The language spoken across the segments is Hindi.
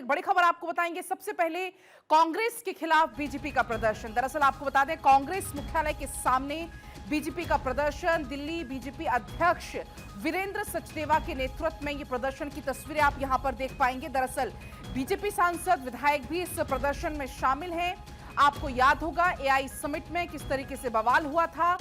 एक बड़ी खबर आपको बताएंगे। सबसे पहले कांग्रेस के खिलाफ बीजेपी का प्रदर्शन। दरअसल आपको बता दें, कांग्रेस मुख्यालय के सामने बीजेपी का प्रदर्शन। दिल्ली बीजेपी अध्यक्ष वीरेंद्र सचदेवा के नेतृत्व में ये प्रदर्शन की तस्वीरें आप यहां पर देख पाएंगे। दरअसल बीजेपी सांसद, विधायक भी इस प्रदर्शन में शामिल हैं। आपको याद होगा एआई समिट में किस तरीके से बवाल हुआ था,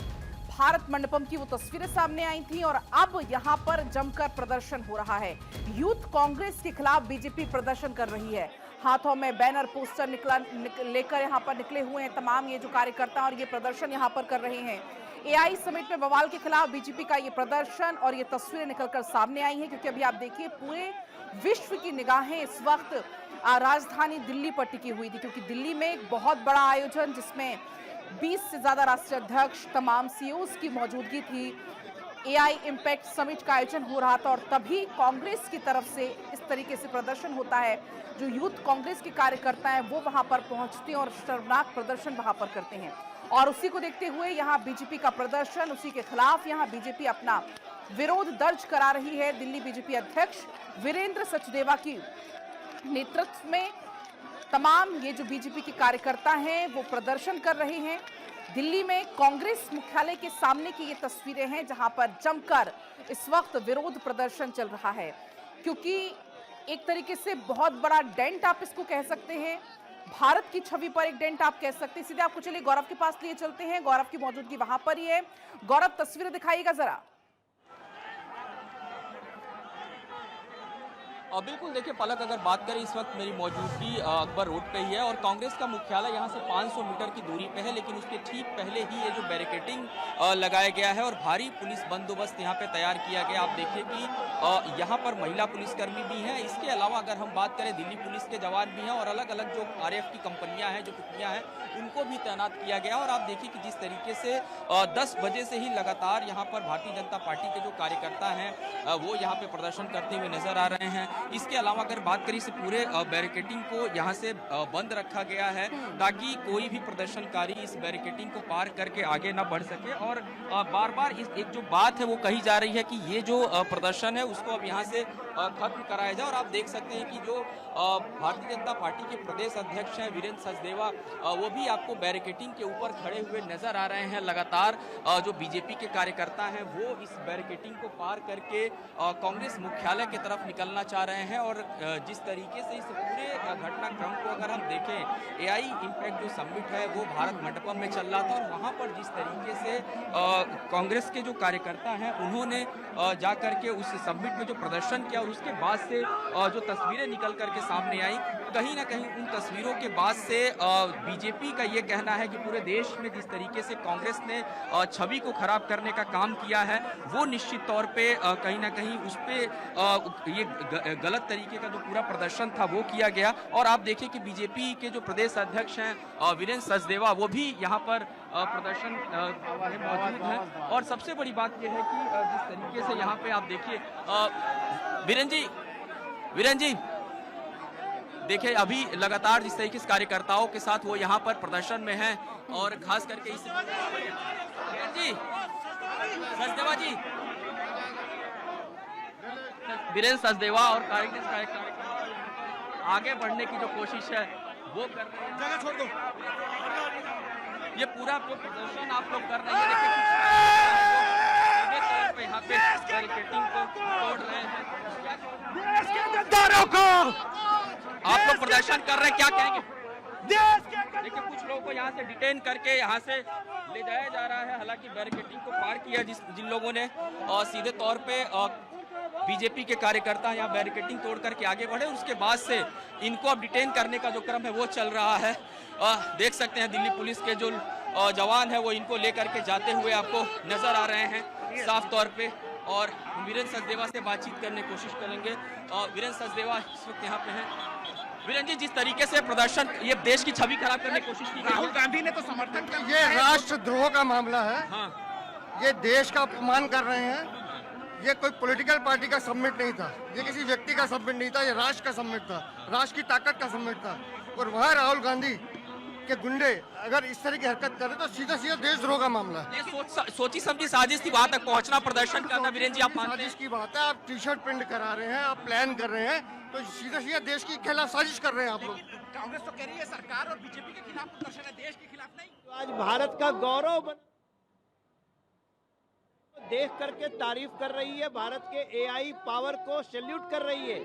भारत मंडपम की वो तस्वीरें सामने आई थी और अब यहां पर जमकर प्रदर्शन हो रहा है। यूथ कांग्रेस के खिलाफ बीजेपी प्रदर्शन कर रही है। हाथों में बैनर, पोस्टर लेकर यहां पर निकले हुए हैं तमाम ये जो कार्यकर्ता और ये प्रदर्शन यहां पर कर रहे हैं। एआई समिट में बवाल के खिलाफ बीजेपी का ये प्रदर्शन और ये तस्वीरें निकलकर सामने आई हैं, क्योंकि अभी आप देखिए पूरे विश्व की निगाहें इस वक्त राजधानी दिल्ली पर टिकी हुई थी, क्योंकि दिल्ली में एक बहुत बड़ा आयोजन जिसमें 20 से ज्यादा राष्ट्रीय अध्यक्ष, तमाम सीईओज की मौजूदगी थी। एआई इम्पैक्ट समिट का आयोजन हो रहा था और तभी कांग्रेस की तरफ से इस तरीके से प्रदर्शन होता है। जो यूथ कांग्रेस के कार्यकर्ता हैं वो वहां पर पहुंचते हैं और शर्मनाक प्रदर्शन वहां पर करते हैं। और उसी को देखते हुए यहां बीजेपी का प्रदर्शन, उसी के खिलाफ यहां बीजेपी अपना विरोध दर्ज करा रही है। दिल्ली बीजेपी अध्यक्ष वीरेंद्र सचदेवा की नेतृत्व में तमाम ये जो बीजेपी के कार्यकर्ता हैं वो प्रदर्शन कर रहे हैं। दिल्ली में कांग्रेस मुख्यालय के सामने की ये तस्वीरें हैं, जहां पर जमकर इस वक्त विरोध प्रदर्शन चल रहा है, क्योंकि एक तरीके से बहुत बड़ा डेंट आप इसको कह सकते हैं, भारत की छवि पर एक डेंट आप कह सकते हैं। सीधे आपको चलिए गौरव के पास लिए चलते हैं। गौरव की मौजूदगी वहां पर ही है। गौरव, तस्वीरें दिखाइएगा जरा। बिल्कुल, देखिए पलक, अगर बात करें इस वक्त मेरी मौजूदगी अकबर रोड पे ही है और कांग्रेस का मुख्यालय यहाँ से 500 मीटर की दूरी पे है, लेकिन उसके ठीक पहले ही ये जो बैरिकेडिंग लगाया गया है और भारी पुलिस बंदोबस्त यहाँ पे तैयार किया गया। आप देखिए कि यहाँ पर महिला पुलिसकर्मी भी हैं। इसके अलावा अगर हम बात करें, दिल्ली पुलिस के जवान भी हैं और अलग अलग जो आरएएफ की कंपनियाँ हैं, जो टुकड़ियाँ हैं, उनको भी तैनात किया गया। और आप देखिए कि जिस तरीके से 10 बजे से ही लगातार यहाँ पर भारतीय जनता पार्टी के जो कार्यकर्ता हैं वो यहाँ पे प्रदर्शन करते हुए नजर आ रहे हैं। इसके अलावा अगर बात करें, इस पूरे बैरिकेडिंग को यहाँ से बंद रखा गया है ताकि कोई भी प्रदर्शनकारी इस बैरिकेडिंग को पार करके आगे ना बढ़ सके। और बार बार इस एक जो बात है वो कही जा रही है कि ये जो प्रदर्शन है उसको अब यहाँ से खत्म कराया जाए। और आप देख सकते हैं कि जो भारतीय जनता पार्टी के प्रदेश अध्यक्ष हैं वीरेंद्र सचदेवा, वो भी आपको बैरिकेडिंग के ऊपर खड़े हुए नजर आ रहे हैं। लगातार जो बीजेपी के कार्यकर्ता हैं वो इस बैरिकेडिंग को पार करके कांग्रेस मुख्यालय की तरफ निकलना चाह रहे हैं। और जिस तरीके से इस पूरे घटनाक्रम को अगर हम देखें, एआई इम्पैक्ट जो समिट है वो भारत मंडपम में चल रहा था और वहाँ पर जिस तरीके से कांग्रेस के जो कार्यकर्ता हैं उन्होंने जा करके उस समिट में जो प्रदर्शन किया और उसके बाद से जो तस्वीरें निकल करके सामने आई, कहीं ना कहीं उन तस्वीरों के बाद से बीजेपी का ये कहना है कि पूरे देश में जिस तरीके से कांग्रेस ने छवि को खराब करने का काम किया है वो निश्चित तौर पे कहीं ना कहीं उस पर ये गलत तरीके का जो पूरा प्रदर्शन था वो किया गया। और आप देखिए कि बीजेपी के जो प्रदेश अध्यक्ष हैं वीरेंद्र सचदेवा, वो भी यहाँ पर प्रदर्शन में मौजूद हैं। और सबसे बड़ी बात यह है कि जिस तरीके से यहाँ पे आप देखिए, वीरेंद्र जी देखिए अभी लगातार जिस तरीके से कार्यकर्ताओं के साथ वो यहाँ पर प्रदर्शन में हैं और खास करके इस सचदेवा जी, वीरेंद्र सचदेवा और कांग्रेस कार्यकर्ता आगे बढ़ने की जो कोशिश है वो कर रहे हैं। जगह छोड़ दो। ये पूरा जो प्रदर्शन आप लोग कर रहे हैं, यहाँ पे बैरिकेडिंग को तोड़ रहे हैं। आप लोग प्रदर्शन कर रहे हैं, क्या कहेंगे? देखिए कुछ लोगों को यहाँ से डिटेन करके यहाँ से ले जाया जा रहा है। हालांकि बैरिकेडिंग को पार किया जिन लोगों ने, और सीधे तौर पे बीजेपी के कार्यकर्ता यहाँ बैरिकेडिंग तोड़ करके आगे बढ़े। उसके बाद से इनको अब डिटेन करने का जो क्रम है वो चल रहा है। देख सकते हैं दिल्ली पुलिस के जो जवान है वो इनको लेकर के जाते हुए आपको नजर आ रहे हैं साफ तौर पे। और वीरेंद्र सचदेवा से बातचीत करने की कोशिश करेंगे। वीरेंद्र सचदेवा इस वक्त यहाँ पे हैं। वीरेंद्र जी, जिस तरीके से प्रदर्शन ये देश की छवि खराब करने की कोशिश की, राहुल गांधी ने तो समर्थन किया। ये राष्ट्रद्रोह का मामला है। हाँ, ये देश का अपमान कर रहे हैं। ये कोई पॉलिटिकल पार्टी का समिट नहीं था, ये किसी व्यक्ति का समिट नहीं था, ये राष्ट्र का समिट था, राष्ट्र की ताकत का समिट था। और वहाँ राहुल गांधी के गुंडे अगर इस तरह की हरकत करें तो सीधा सीधा देशद्रोह का मामला है। ये सोची समझी साजिश थी वहां तक पहुंचना, प्रदर्शन करना। वीरेंद्र जी, आप मानते हैं? साजिश की बात है, आप टी शर्ट प्रिंट करा रहे हैं, आप प्लान कर रहे हैं, तो सीधा सीधा देश के खिलाफ साजिश कर रहे हैं आप लोग। कांग्रेस तो कह रही है सरकार और बीजेपी के खिलाफ प्रदर्शन है, देश के खिलाफ नहीं। आज भारत का गौरव देख करके तारीफ कर रही है, भारत के एआई पावर को सैल्यूट कर रही है।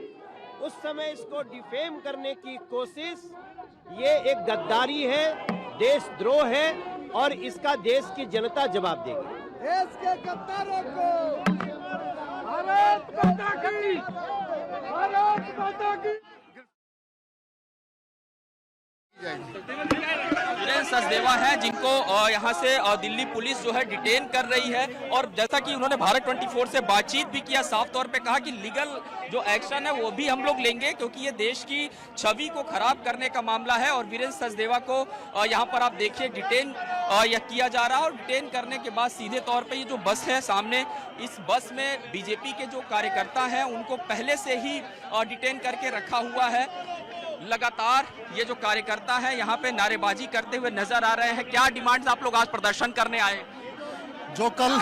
उस समय इसको डिफेम करने की कोशिश, ये एक गद्दारी है, देशद्रोह है और इसका देश की जनता जवाब देगी। देश के गद्दारों को भारत माता की, भारत माता की। वीरेंद्र सचदेवा हैं जिनको यहाँ से दिल्ली पुलिस जो है डिटेन कर रही है, और जैसा कि उन्होंने भारत 24 से बातचीत भी किया, साफ तौर पे कहा कि लीगल जो एक्शन है वो भी हम लोग लेंगे, क्योंकि ये देश की छवि को खराब करने का मामला है। और वीरेंद्र सचदेवा को यहाँ पर आप देखिए डिटेन किया जा रहा है, और डिटेन करने के बाद सीधे तौर पे ये जो बस है सामने, इस बस में बीजेपी के जो कार्यकर्ता हैं उनको पहले से ही डिटेन करके रखा हुआ है। लगातार ये जो कार्यकर्ता हैं यहाँ पे नारेबाजी करते हुए नजर आ रहे हैं। क्या डिमांड्स आप लोग आज प्रदर्शन करने आए? जो कल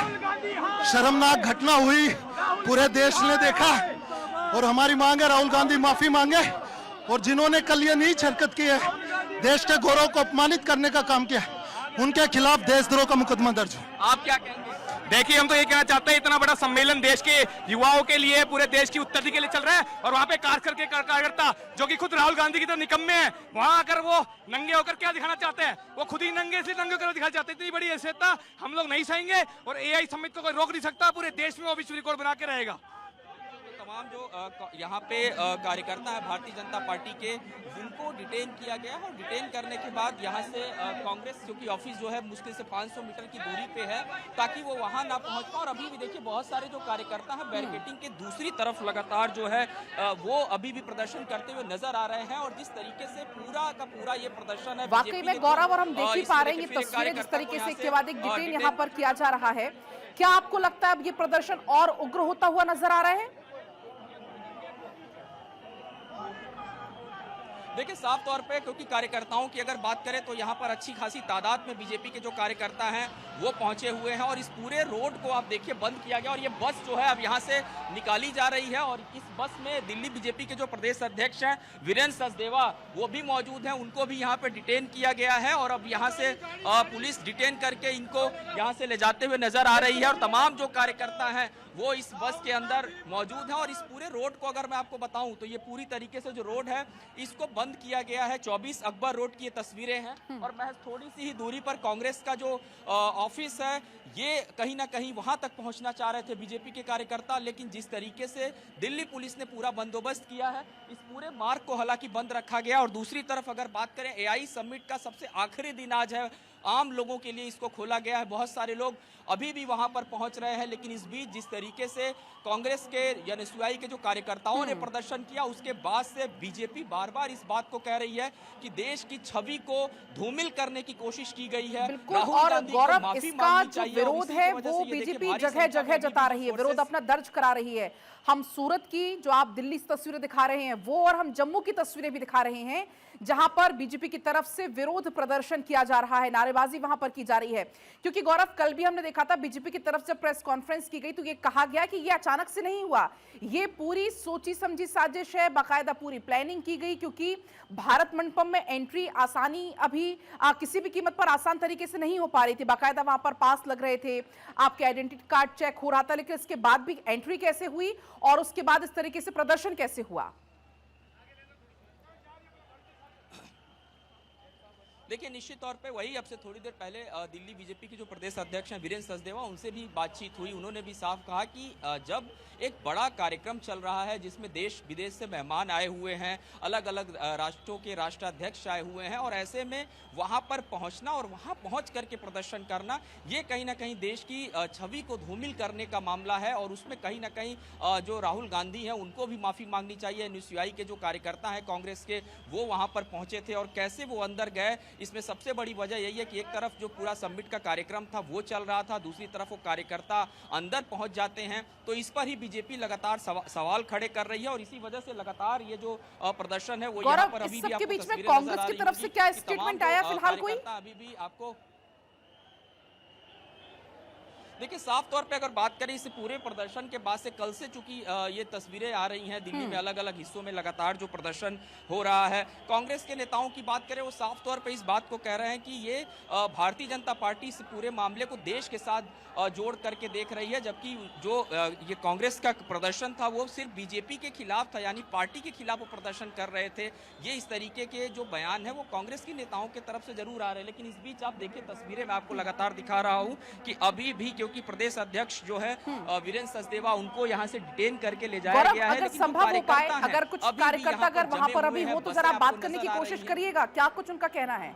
शर्मनाक घटना हुई पूरे देश ने देखा, और हमारी मांग है राहुल गांधी माफी मांगे, और जिन्होंने कल ये नीच हरकत की है, देश के गौरव को अपमानित करने का काम किया, उनके खिलाफ देशद्रोह का मुकदमा दर्ज हो। आप क्या कहेंगे? देखिए, हम तो ये कहना चाहते हैं, इतना बड़ा सम्मेलन देश के युवाओं के लिए, पूरे देश की उत्तराधिकारी के लिए चल रहा है, और वहाँ पे कार्यकर्ता जो कि खुद राहुल गांधी की तरह निकम्मे हैं, वहाँ आकर वो नंगे होकर क्या दिखाना चाहते हैं? वो खुद ही नंगे इसलिए नंगे होकर दिखाना चाहते हैं। इतनी बड़ी हैसियत हम लोग नहीं सहेंगे, और एआई समिट को कोई रोक नहीं सकता, पूरे देश में वो विश्व रिकॉर्ड बना के रहेगा। तमाम जो यहाँ पे कार्यकर्ता है भारतीय जनता पार्टी के, जिनको डिटेन किया गया है, और डिटेन करने के बाद यहाँ से कांग्रेस, क्योंकि ऑफिस जो है मुश्किल से 500 मीटर की दूरी पे है, ताकि वो वहाँ ना पहुँच पाए। और अभी भी देखिए बहुत सारे जो कार्यकर्ता हैं बैरिकेडिंग के दूसरी तरफ लगातार जो है वो अभी भी प्रदर्शन करते हुए नजर आ रहे हैं। और जिस तरीके से पूरा का पूरा ये प्रदर्शन है वाकई में गौरव, और हम देख ही पा रहे हैं ये तस्वीरें जिस तरीके से एक के बाद एक डिटेन यहाँ पर किया जा रहा है। क्या आपको लगता है अब ये प्रदर्शन और उग्र होता हुआ नजर आ रहा है? देखिए, साफ तौर पे क्योंकि कार्यकर्ताओं की अगर बात करें तो यहाँ पर अच्छी खासी तादाद में बीजेपी के जो कार्यकर्ता हैं वो पहुंचे हुए हैं, और इस पूरे रोड को आप देखिए बंद किया गया, और ये बस जो है अब यहाँ से निकाली जा रही है। और इस बस में दिल्ली बीजेपी के जो प्रदेश अध्यक्ष हैं वीरेंद्र सचदेवा वो भी मौजूद हैं, उनको भी यहाँ पे डिटेन किया गया है, और अब यहाँ से पुलिस डिटेन करके इनको यहाँ से ले जाते हुए नजर आ रही है। और तमाम जो कार्यकर्ता हैं वो इस बस के अंदर मौजूद है। और इस पूरे रोड को अगर मैं आपको बताऊं तो ये पूरी तरीके से जो रोड है इसको बंद किया गया है। 24 अकबर रोड की ये तस्वीरें हैं, और महज थोड़ी सी ही दूरी पर कांग्रेस का जो ऑफिस है, ये कहीं ना कहीं वहां तक पहुंचना चाह रहे थे बीजेपी के कार्यकर्ता, लेकिन जिस तरीके से दिल्ली पुलिस ने पूरा बंदोबस्त किया है, इस पूरे मार्ग को हालांकि बंद रखा गया। और दूसरी तरफ अगर बात करें एआई समिट का सबसे आखिरी दिन आज है, आम लोगों के लिए इसको खोला गया है। बहुत सारे लोग अभी भी वहां पर पहुंच रहे हैं, लेकिन इस बीच जिस तरीके से कांग्रेस के या एनएसयूआई के जो कार्यकर्ताओं ने प्रदर्शन किया, उसके बाद से बीजेपी बार बार इस बात को कह रही है कि देश की छवि को धूमिल करने की कोशिश की गई है। बिल्कुल, और गौरव, इसका जो विरोध है वो बीजेपी जगह जगह जता रही है, विरोध अपना दर्ज करा रही है। हम सूरत की जो आप दिल्ली से तस्वीरें दिखा रहे हैं वो, और हम जम्मू की तस्वीरें भी दिखा रहे हैं, जहां पर बीजेपी की तरफ से विरोध प्रदर्शन किया जा रहा है, नारेबाजी वहां पर की जा रही है। क्योंकि गौरव, कल भी हमने देखा था बीजेपी की तरफ से प्रेस कॉन्फ्रेंस की गई तो ये कहा गया कि ये अचानक से नहीं हुआ, ये पूरी सोची समझी साजिश है, बाकायदा पूरी प्लानिंग की गई, क्योंकि भारत मंडपम में एंट्री आसानी अभी किसी भी कीमत पर आसान तरीके से नहीं हो पा रही थी। बाकायदा वहां पर पास लग रहे थे, आपके आइडेंटिटी कार्ड चेक हो रहा था, लेकिन इसके बाद भी एंट्री कैसे हुई और उसके बाद इस तरीके से प्रदर्शन कैसे हुआ? देखिए, निश्चित तौर पे वही अब से थोड़ी देर पहले दिल्ली बीजेपी के जो प्रदेश अध्यक्ष हैं वीरेंद्र सचदेवा, उनसे भी बातचीत हुई। उन्होंने भी साफ कहा कि जब एक बड़ा कार्यक्रम चल रहा है जिसमें देश विदेश से मेहमान आए हुए हैं, अलग अलग राष्ट्रों के राष्ट्राध्यक्ष आए हुए हैं, और ऐसे में वहां पर पहुंचना और वहां पहुंच करके प्रदर्शन करना, ये कहीं ना कहीं देश की छवि को धूमिल करने का मामला है। और उसमें कहीं ना कहीं जो राहुल गांधी हैं उनको भी माफ़ी मांगनी चाहिए। एनएसयूआई के जो कार्यकर्ता हैं कांग्रेस के, वो वहाँ पर पहुँचे थे, और कैसे वो अंदर गए इसमें सबसे बड़ी वजह यही है कि एक तरफ जो पूरा समिट का कार्यक्रम था वो चल रहा था, दूसरी तरफ वो कार्यकर्ता अंदर पहुंच जाते हैं, तो इस पर ही बीजेपी लगातार सवाल खड़े कर रही है और इसी वजह से लगातार ये जो प्रदर्शन है वो यहाँ पर अभी भी सबके आपको बीच में तस्वीरें नजर कांग्रेस आ की रही तरफ होंगी से क्या कि स्टेटमेंट तमाम आया जो, फिलहाल कोई? कार्यकर्ता अभी भी आपको देखिए, साफ तौर पे अगर बात करें इस पूरे प्रदर्शन के बाद से कल से चूंकि ये तस्वीरें आ रही हैं दिल्ली में अलग अलग हिस्सों में लगातार जो प्रदर्शन हो रहा है, कांग्रेस के नेताओं की बात करें वो साफ तौर पे इस बात को कह रहे हैं कि ये भारतीय जनता पार्टी इस पूरे मामले को देश के साथ जोड़ करके देख रही है, जबकि जो ये कांग्रेस का प्रदर्शन था वो सिर्फ बीजेपी के खिलाफ था, यानी पार्टी के खिलाफ वो प्रदर्शन कर रहे थे। ये इस तरीके के जो बयान है वो कांग्रेस के नेताओं की तरफ से जरूर आ रहे हैं, लेकिन इस बीच आप देखिए तस्वीरें मैं आपको लगातार दिखा रहा हूँ कि अभी भी क्योंकि प्रदेश अध्यक्ष जो है वीरेंद्र सचदेवा उनको यहाँ से डिटेन करके ले जाया गया है, अगर लेकिन जो संभव हो पाए, कार्यकर्ता हैं, अगर कुछ अभी भी कार्यकर्ता यहाँ अगर वहां पर जमे अभी हुए हो हैं, तो बसें जरा बात आपको करने की नजर आ कोशिश रही हैं। करिएगा, क्या कुछ उनका कहना है?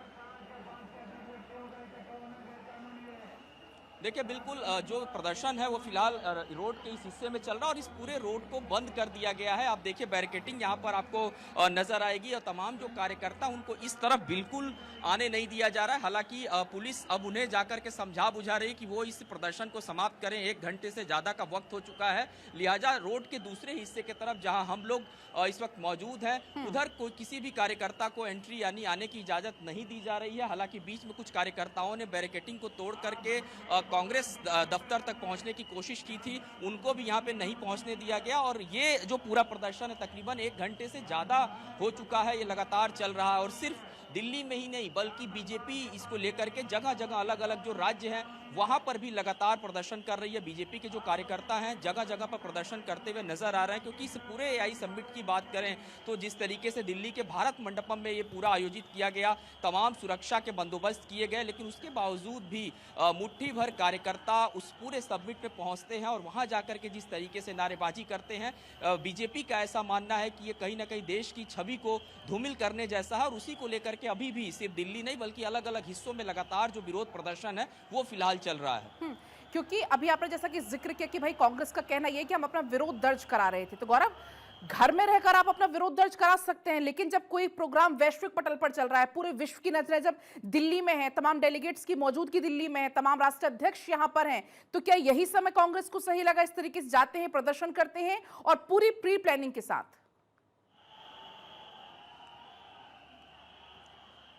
देखिए, बिल्कुल जो प्रदर्शन है वो फिलहाल रोड के इस हिस्से में चल रहा है और इस पूरे रोड को बंद कर दिया गया है। आप देखिए बैरिकेटिंग यहाँ पर आपको नजर आएगी और तमाम जो कार्यकर्ता उनको इस तरफ बिल्कुल आने नहीं दिया जा रहा है। हालांकि पुलिस अब उन्हें जाकर के समझा बुझा रही कि वो इस प्रदर्शन को समाप्त करें, 1 घंटे से ज़्यादा का वक्त हो चुका है, लिहाजा रोड के दूसरे हिस्से की तरफ जहाँ हम लोग इस वक्त मौजूद हैं उधर कोई किसी भी कार्यकर्ता को एंट्री यानी आने की इजाज़त नहीं दी जा रही है। हालांकि बीच में कुछ कार्यकर्ताओं ने बैरिकेटिंग को तोड़ करके कांग्रेस दफ्तर तक पहुंचने की कोशिश की थी, उनको भी यहां पे नहीं पहुंचने दिया गया और ये जो पूरा प्रदर्शन है तकरीबन 1 घंटे से ज़्यादा हो चुका है, ये लगातार चल रहा है और सिर्फ दिल्ली में ही नहीं बल्कि बीजेपी इसको लेकर के जगह जगह अलग अलग जो राज्य हैं वहां पर भी लगातार प्रदर्शन कर रही है। बीजेपी के जो कार्यकर्ता हैं जगह जगह पर प्रदर्शन करते हुए नजर आ रहे हैं, क्योंकि इस पूरे एआई समिट की बात करें तो जिस तरीके से दिल्ली के भारत मंडपम में ये पूरा आयोजित किया गया, तमाम सुरक्षा के बंदोबस्त किए गए, लेकिन उसके बावजूद भी मुट्ठी भर कार्यकर्ता उस पूरे समिट पे पहुंचते हैं और वहां जाकर के जिस तरीके से नारेबाजी करते हैं, बीजेपी का ऐसा मानना है कि ये कहीं ना कहीं देश की छवि को धूमिल करने जैसा है और उसी को लेकर के अभी भी सिर्फ दिल्ली नहीं बल्कि अलग अलग हिस्सों में लगातार जो विरोध प्रदर्शन है वो फिलहाल चल रहा है। क्योंकि अभी आपने जैसा कि जिक्र किया कि भाई कांग्रेस का कहना यह है कि हम अपना विरोध दर्ज करा रहे थे, तो गौरव घर में रहकर आप अपना विरोध दर्ज करा सकते हैं, लेकिन जब कोई प्रोग्राम वैश्विक पटल पर चल रहा है, पूरे विश्व की नजरें जब दिल्ली में है, तमाम डेलीगेट्स की मौजूदगी दिल्ली में है, तमाम राष्ट्रीय अध्यक्ष यहां पर हैं, तो क्या यही समय कांग्रेस को सही लगा इस तरीके से जाते हैं, प्रदर्शन करते हैं और पूरी प्री प्लानिंग के साथ?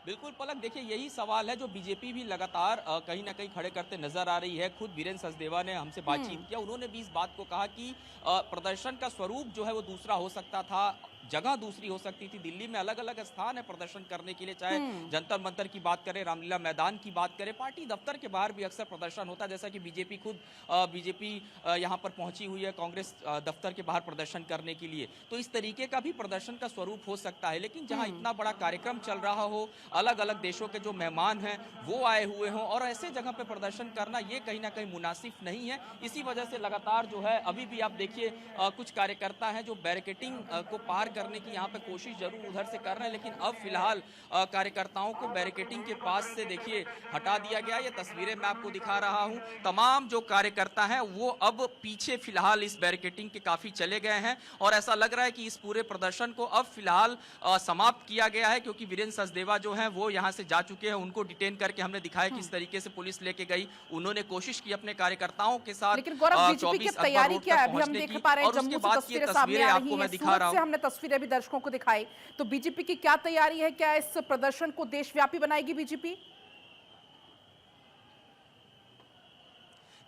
बिल्कुल पलक, देखिए यही सवाल है जो बीजेपी भी लगातार कहीं ना कहीं खड़े करते नजर आ रही है। खुद वीरेंद्र सचदेवा ने हमसे बातचीत किया, उन्होंने भी इस बात को कहा कि प्रदर्शन का स्वरूप जो है वो दूसरा हो सकता था, जगह दूसरी हो सकती थी। दिल्ली में अलग अलग स्थान है प्रदर्शन करने के लिए, चाहे जंतर मंतर की बात करें, रामलीला मैदान की बात करें, पार्टी दफ्तर के बाहर भी अक्सर प्रदर्शन होता है, जैसा कि बीजेपी खुद यहाँ पर पहुंची हुई है कांग्रेस दफ्तर के बाहर प्रदर्शन करने के लिए। तो इस तरीके का भी प्रदर्शन का स्वरूप हो सकता है, लेकिन जहाँ इतना बड़ा कार्यक्रम चल रहा हो, अलग अलग देशों के जो मेहमान हैं वो आए हुए हों और ऐसे जगह पे प्रदर्शन करना ये कहीं ना कहीं मुनासिब नहीं है। इसी वजह से लगातार जो है अभी भी आप देखिए कुछ कार्यकर्ता हैं जो बैरिकेटिंग को पार करने की यहाँ पे कोशिश जरूर उधर से कर रहे हैं, लेकिन अब फिलहाल कार्यकर्ताओं को बैरिकेटिंग के पास से देखिए हटा दिया गया। ये तस्वीरें मैं आपको दिखा रहा हूँ, तमाम जो कार्यकर्ता हैं वो अब पीछे फिलहाल इस बैरिकेटिंग के काफी चले गए हैं और ऐसा लग रहा है कि इस पूरे प्रदर्शन को अब फिलहाल समाप्त किया गया है, क्योंकि वीरेंद्र सचदेवा जो है वो यहाँ से जा चुके हैं। उनको डिटेन करके हमने दिखाया किस तरीके से पुलिस लेके गई, उन्होंने कोशिश की अपने कार्यकर्ताओं के साथ। लेकिन गौरव बीजेपी की तैयारी क्या है? अभी हम देख पा रहे हैं जम्मू से तस्वीरें सामने आ रही हैं, सूरत से हमने तस्वीरें भी दर्शकों को दिखाई, तो बीजेपी की क्या तैयारी है? क्या इस प्रदर्शन को देशव्यापी बनाएगी बीजेपी?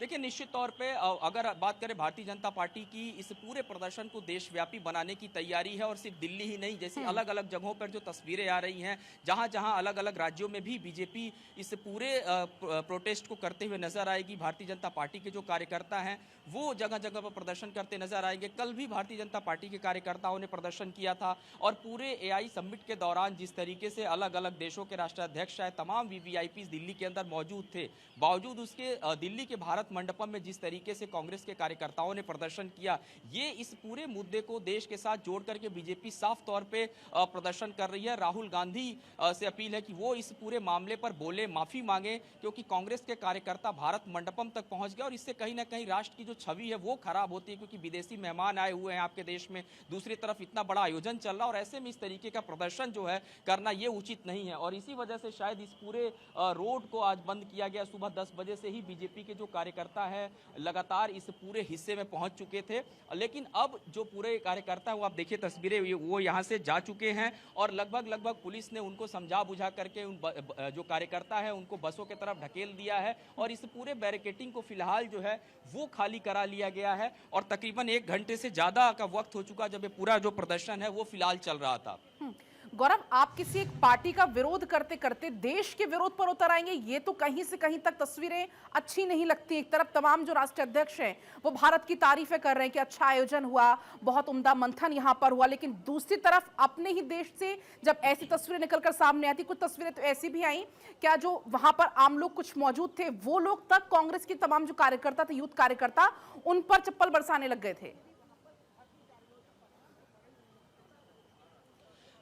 देखिए, निश्चित तौर पे अगर बात करें भारतीय जनता पार्टी की, इस पूरे प्रदर्शन को देशव्यापी बनाने की तैयारी है और सिर्फ दिल्ली ही नहीं, जैसे अलग अलग जगहों पर जो तस्वीरें आ रही हैं, जहां जहां अलग अलग राज्यों में भी बीजेपी इस पूरे प्रोटेस्ट को करते हुए नजर आएगी। भारतीय जनता पार्टी के जो कार्यकर्ता हैं वो जगह जगह पर प्रदर्शन करते नजर आएंगे। कल भी भारतीय जनता पार्टी के कार्यकर्ताओं ने प्रदर्शन किया था और पूरे एआई समिट के दौरान जिस तरीके से अलग अलग देशों के राष्ट्राध्यक्ष आए, तमाम वीवीआईपी दिल्ली के अंदर मौजूद थे, बावजूद उसके दिल्ली के भारत भारत मंडपम में जिस तरीके से कांग्रेस के कार्यकर्ताओं ने प्रदर्शन किया, ये इस पूरे मुद्दे को देश के साथ जोड़ करके बीजेपी साफ तौर पे प्रदर्शन कर रही है। राहुल गांधी से अपील है कि वो इस पूरे मामले पर बोले, माफी मांगे, क्योंकि कांग्रेस के कार्यकर्ता भारत मंडपम तक पहुंच गए और इससे कहीं ना कहीं राष्ट्र की जो छवि है वो खराब होती है, क्योंकि विदेशी मेहमान आए हुए हैं आपके देश में, दूसरी तरफ इतना बड़ा आयोजन चल रहा है और ऐसे में इस तरीके का प्रदर्शन जो है करना ये उचित नहीं है। और इसी वजह से शायद इस पूरे रोड को आज बंद किया गया। सुबह 10 बजे से ही बीजेपी के जो कार्यकर्ता है लगातार इस पूरे हिस्से में पहुंच चुके थे, लेकिन अब जो पूरे कार्यकर्ता है वो आप देखिए तस्वीरें, वो यहाँ से जा चुके हैं और लगभग पुलिस ने उनको समझा बुझा करके उन जो कार्यकर्ता है उनको बसों की तरफ ढकेल दिया है और इस पूरे बैरिकेटिंग को फिलहाल जो है वो खाली करा लिया गया है और तकरीबन 1 घंटे से ज्यादा का वक्त हो चुका जब ये पूरा जो प्रदर्शन है वो फिलहाल चल रहा था। गौरव, आप किसी एक पार्टी का विरोध करते करते देश के विरोध पर उतर आएंगे, ये तो कहीं से कहीं तक तस्वीरें अच्छी नहीं लगती। एक तरफ तमाम जो राष्ट्रीय अध्यक्ष हैं वो भारत की तारीफें कर रहे हैं कि अच्छा आयोजन हुआ, बहुत उम्दा मंथन यहां पर हुआ, लेकिन दूसरी तरफ अपने ही देश से जब ऐसी तस्वीरें निकलकर सामने आती, कुछ तस्वीरें तो ऐसी भी आई, क्या जो वहां पर आम लोग कुछ मौजूद थे वो लोग तक कांग्रेस के तमाम जो कार्यकर्ता थे, यूथ कार्यकर्ता, उन पर चप्पल बरसाने लग गए थे।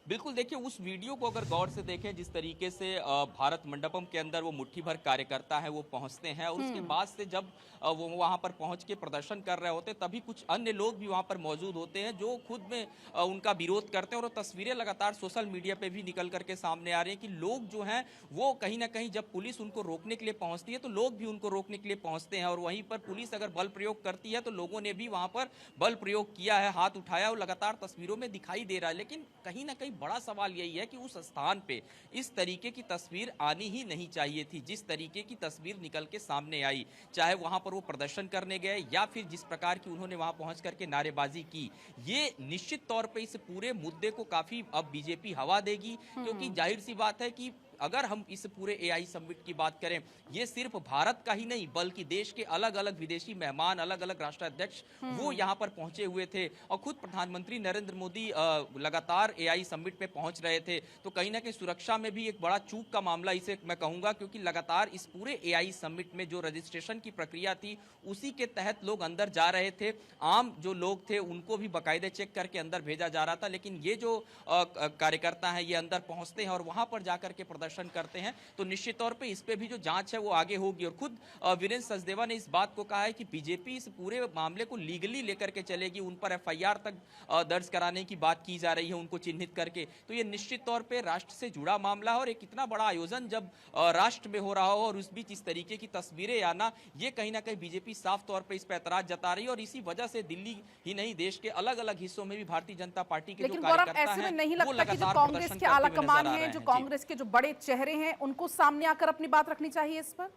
बिल्कुल, देखिए उस वीडियो को अगर गौर से देखें, जिस तरीके से भारत मंडपम के अंदर वो मुट्ठी भर कार्यकर्ता है वो पहुंचते हैं और उसके बाद से जब वो वहां पर पहुंच के प्रदर्शन कर रहे होते तभी कुछ अन्य लोग भी वहां पर मौजूद होते हैं जो खुद में उनका विरोध करते हैं और तस्वीरें लगातार सोशल मीडिया पे भी निकल करके सामने आ रही हैं कि लोग जो हैं वो कहीं ना कहीं जब पुलिस उनको रोकने के लिए पहुंचती है तो लोग भी उनको रोकने के लिए पहुंचते हैं और वहीं पर पुलिस अगर बल प्रयोग करती है तो लोगों ने भी वहां पर बल प्रयोग किया है, हाथ उठाया और लगातार तस्वीरों में दिखाई दे रहा है। लेकिन कहीं ना कहीं बड़ा सवाल यही है कि उस स्थान पे इस तरीके की तस्वीर आनी ही नहीं चाहिए थी, जिस तरीके की तस्वीर निकल के सामने आई, चाहे वहां पर वो प्रदर्शन करने गए या फिर जिस प्रकार की उन्होंने वहां पहुंच करके नारेबाजी की। ये निश्चित तौर पे इस पूरे मुद्दे को काफी अब बीजेपी हवा देगी, क्योंकि जाहिर सी बात है कि अगर हम इस पूरे एआई समिट की बात करें, ये सिर्फ भारत का ही नहीं बल्कि देश के अलग अलग विदेशी मेहमान, अलग अलग राष्ट्राध्यक्ष वो यहाँ पर पहुंचे हुए थे और खुद प्रधानमंत्री नरेंद्र मोदी लगातार एआई समिट में पहुंच रहे थे। तो कहीं ना कहीं सुरक्षा में भी एक बड़ा चूक का मामला इसे मैं कहूंगा, क्योंकि लगातार इस पूरे एआई समिट में जो रजिस्ट्रेशन की प्रक्रिया थी उसी के तहत लोग अंदर जा रहे थे। आम जो लोग थे उनको भी बाकायदे चेक करके अंदर भेजा जा रहा था, लेकिन ये जो कार्यकर्ता हैं ये अंदर पहुंचते हैं और वहां पर जाकर के प्रदर्शन करते हैं तो निश्चित तौर पे इस पे भी जो जांच है वो आगे होगी। और खुद वीरेंद्र सचदेवा ने इस बात को कहा है कि बीजेपी इस पूरे मामले को लीगली लेकर के चलेगी, उन पर एफआईआर तक दर्ज कराने की बात की जा रही है उनको चिन्हित करके। तो ये निश्चित तौर पे राष्ट्र से जुड़ा मामला है और एक इतना बड़ा आयोजन जब राष्ट्र में हो रहा हो और उस बीच इस तरीके की तस्वीरें आना, ये कहीं ना कहीं बीजेपी साफ तौर पर इस पर ऐतराज जता रही है और इसी वजह से दिल्ली ही नहीं देश के अलग अलग हिस्सों में भी भारतीय जनता पार्टी के जो कार्यकर्ता हैं ऐसे में नहीं वो लगता कि जो लगातार कांग्रेस प्रदर्शन के करते आला हुए नजर कमान आ है, रहे हैं। जो जी। कांग्रेस के जो बड़े चेहरे हैं, उनको सामने आकर अपनी बात रखनी चाहिए इस पर।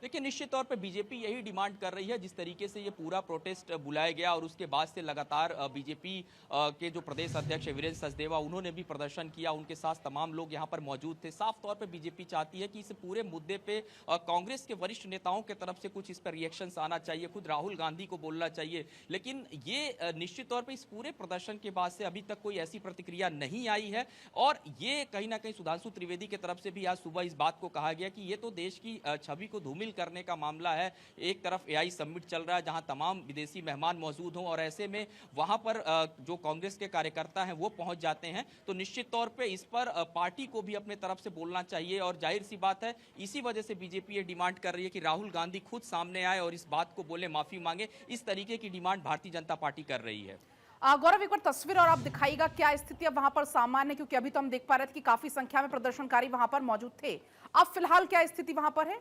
देखिए निश्चित तौर पे बीजेपी यही डिमांड कर रही है, जिस तरीके से ये पूरा प्रोटेस्ट बुलाया गया और उसके बाद से लगातार बीजेपी के जो प्रदेश अध्यक्ष वीरेंद्र सचदेवा उन्होंने भी प्रदर्शन किया, उनके साथ तमाम लोग यहाँ पर मौजूद थे। साफ तौर पे बीजेपी चाहती है कि इस पूरे मुद्दे पे कांग्रेस के वरिष्ठ नेताओं की तरफ से कुछ इस पर रिएक्शंस आना चाहिए, खुद राहुल गांधी को बोलना चाहिए, लेकिन ये निश्चित तौर पर इस पूरे प्रदर्शन के बाद से अभी तक कोई ऐसी प्रतिक्रिया नहीं आई है। और ये कहीं ना कहीं सुधांशु त्रिवेदी की तरफ से भी आज सुबह इस बात को कहा गया कि ये तो देश की छवि को धूमिल करने का मामला है। एक तरफ एआई समिट चल रहा है जहां तमाम विदेशी मेहमान मौजूद हों और ऐसे में वहां पर जो कांग्रेस के कार्यकर्ता हैं वो पहुंच जाते हैं, तो निश्चित तौर पे इस पर पार्टी को भी अपने तरफ से बोलना चाहिए। और जाहिर सी बात है इसी वजह से बीजेपी ये डिमांड कर रही है कि राहुल गांधी खुद सामने आए और इस बात को बोले, माफी मांगे। इस तरीके की डिमांड भारतीय जनता पार्टी कर रही है। गौरव, एक बार तस्वीर और आप दिखाइएगा, क्या स्थिति अब वहां पर सामान्य है, क्योंकि अभी तो हम देख पा रहे थे कि काफी संख्या में प्रदर्शनकारी वहां पर मौजूद थे। अब फिलहाल क्या स्थिति वहां पर है?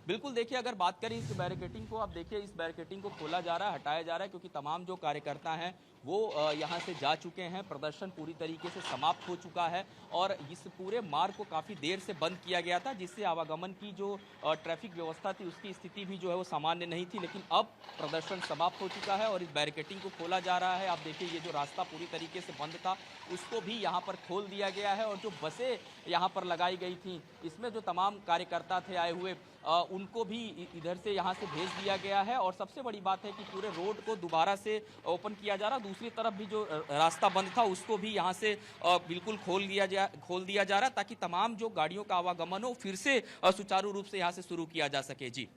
बिल्कुल, देखिए अगर बात करें इस बैरिकेटिंग को, आप देखिए इस बैरिकेटिंग को खोला जा रहा है, हटाया जा रहा है, क्योंकि तमाम जो कार्यकर्ता हैं वो यहाँ से जा चुके हैं। प्रदर्शन पूरी तरीके से समाप्त हो चुका है और इस पूरे मार्ग को काफ़ी देर से बंद किया गया था, जिससे आवागमन की जो ट्रैफिक व्यवस्था थी उसकी स्थिति भी जो है वो सामान्य नहीं थी। लेकिन अब प्रदर्शन समाप्त हो चुका है और इस बैरिकेटिंग को खोला जा रहा है। आप देखिए ये जो रास्ता पूरी तरीके से बंद था उसको भी यहाँ पर खोल दिया गया है और जो बसें यहाँ पर लगाई गई थी इसमें जो तमाम कार्यकर्ता थे आए हुए उनको भी इधर से यहाँ से भेज दिया गया है। और सबसे बड़ी बात है कि पूरे रोड को दोबारा से ओपन किया जा रहा, दूसरी तरफ भी जो रास्ता बंद था उसको भी यहाँ से बिल्कुल खोल दिया जा रहा, ताकि तमाम जो गाड़ियों का आवागमन हो फिर से सुचारू रूप से यहाँ से शुरू किया जा सके। जी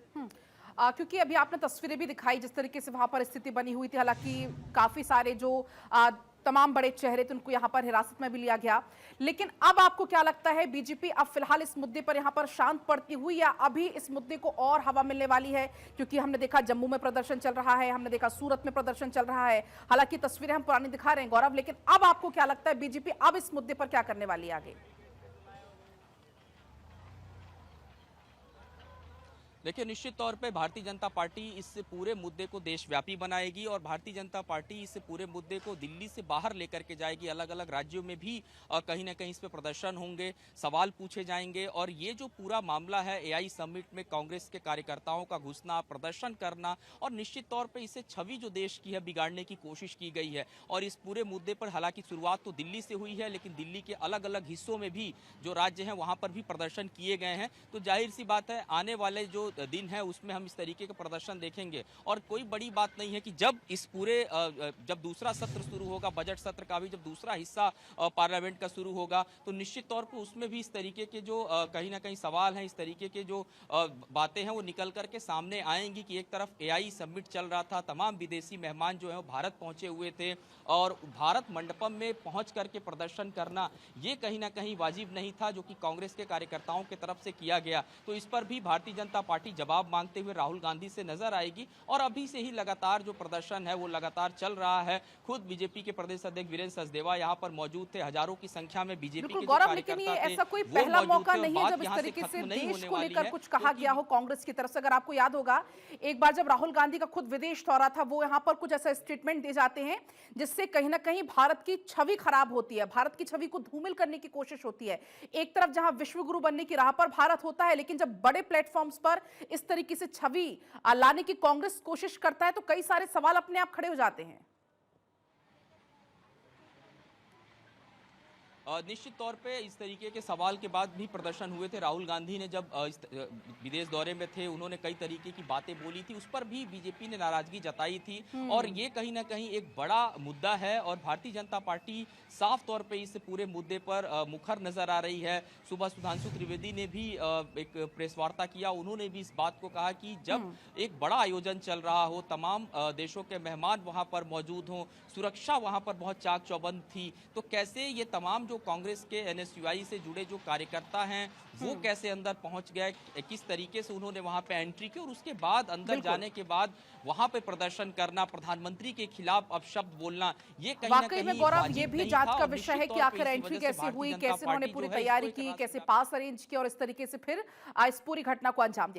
क्योंकि अभी आपने तस्वीरें भी दिखाई जिस तरीके से वहां पर स्थिति बनी हुई थी, हालांकि काफी सारे जो तमाम बड़े चेहरे थे उनको यहां पर हिरासत में भी लिया गया, लेकिन अब आपको क्या लगता है बीजेपी अब फिलहाल इस मुद्दे पर यहां पर शांत पड़ती हुई या अभी इस मुद्दे को और हवा मिलने वाली है? क्योंकि हमने देखा जम्मू में प्रदर्शन चल रहा है, हमने देखा सूरत में प्रदर्शन चल रहा है, हालांकि तस्वीरें हम पुरानी दिखा रहे हैं गौरव, लेकिन अब आपको क्या लगता है बीजेपी अब इस मुद्दे पर क्या करने वाली है आगे? देखिए, निश्चित तौर पे भारतीय जनता पार्टी इस पूरे मुद्दे को देशव्यापी बनाएगी और भारतीय जनता पार्टी इस पूरे मुद्दे को दिल्ली से बाहर लेकर के जाएगी। अलग अलग राज्यों में भी कहीं ना कहीं इस पे प्रदर्शन होंगे, सवाल पूछे जाएंगे। और ये जो पूरा मामला है एआई समिट में कांग्रेस के कार्यकर्ताओं का घुसना, प्रदर्शन करना, और निश्चित तौर पर इसे छवि जो देश की है बिगाड़ने की कोशिश की गई है। और इस पूरे मुद्दे पर हालांकि शुरुआत तो दिल्ली से हुई है, लेकिन दिल्ली के अलग अलग हिस्सों में भी जो राज्य हैं वहां पर भी प्रदर्शन किए गए हैं। तो जाहिर सी बात है आने वाले जो दिन है उसमें हम इस तरीके का प्रदर्शन देखेंगे। और कोई बड़ी बात नहीं है कि जब इस पूरे जब दूसरा सत्र शुरू होगा, बजट सत्र का भी जब दूसरा हिस्सा पार्लियामेंट का शुरू होगा, तो निश्चित तौर पर उसमें भी इस तरीके के जो कहीं ना कहीं सवाल हैं, इस तरीके के जो बातें हैं वो निकल करके सामने आएंगी कि एक तरफ एआई समिट चल रहा था, तमाम विदेशी मेहमान जो है वो भारत पहुंचे हुए थे और भारत मंडपम में पहुंच करके प्रदर्शन करना ये कहीं ना कहीं वाजिब नहीं था, जो कि कांग्रेस के कार्यकर्ताओं की तरफ से किया गया। तो इस पर भी भारतीय जनता पार्टी जवाब मांगते हुए राहुल गांधी से नजर आएगी। और अभी से ही लगातार जो प्रदर्शन है वो लगातार चल रहा है। खुद बीजेपी के प्रदेश अध्यक्ष वीरेंद्र सचदेवा यहाँ पर मौजूद थे, हजारों की संख्या में बीजेपी के जो कार्यकर्ता थे ऐसा कोई पहला मौका नहीं है जब इस तरीके से देश को लेकर कुछ कहा गया हो कांग्रेस की तरफ से। अगर आपको याद होगा एक बार जब राहुल गांधी का खुद विदेश दौरा था, वो यहाँ पर कुछ ऐसा स्टेटमेंट दे जाते हैं जिससे कहीं ना कहीं भारत की छवि खराब होती है, भारत की छवि को धूमिल करने की कोशिश होती है। एक तरफ जहां विश्व गुरु बनने की राह पर भारत होता है, लेकिन जब बड़े प्लेटफॉर्म्स पर इस तरीके से छवि लाने की कांग्रेस कोशिश करता है तो कई सारे सवाल अपने आप खड़े हो जाते हैं। निश्चित तौर पे इस तरीके के सवाल के बाद भी प्रदर्शन हुए थे। राहुल गांधी ने जब विदेश दौरे में थे उन्होंने कई तरीके की बातें बोली थी, उस पर भी बीजेपी ने नाराजगी जताई थी। और ये कहीं ना कहीं एक बड़ा मुद्दा है और भारतीय जनता पार्टी साफ तौर पे इस पूरे मुद्दे पर मुखर नजर आ रही है। सुबह सुधांशु त्रिवेदी ने भी एक प्रेस वार्ता किया, उन्होंने भी इस बात को कहा कि जब एक बड़ा आयोजन चल रहा हो, तमाम देशों के मेहमान वहां पर मौजूद हों, सुरक्षा वहां पर बहुत चाक चौबंद थी, तो कैसे ये तमाम जो कांग्रेस के एनएसयूआई से जुड़े जो कार्यकर्ता हैं वो कैसे अंदर पहुंच गए, किस तरीके से उन्होंने वहां पे एंट्री की और उसके बाद अंदर जाने के बाद वहां पे प्रदर्शन करना, प्रधानमंत्री के खिलाफ अपशब्द बोलना, ये कहीं ना कहीं गौरव ये भी जांच का विषय है कि आखिर एंट्री कैसे हुई, कैसे उन्होंने पूरी तैयारी की, कैसे पास अरेंज किया और इस तरीके से फिर इस पूरी घटना को अंजाम दिया गया।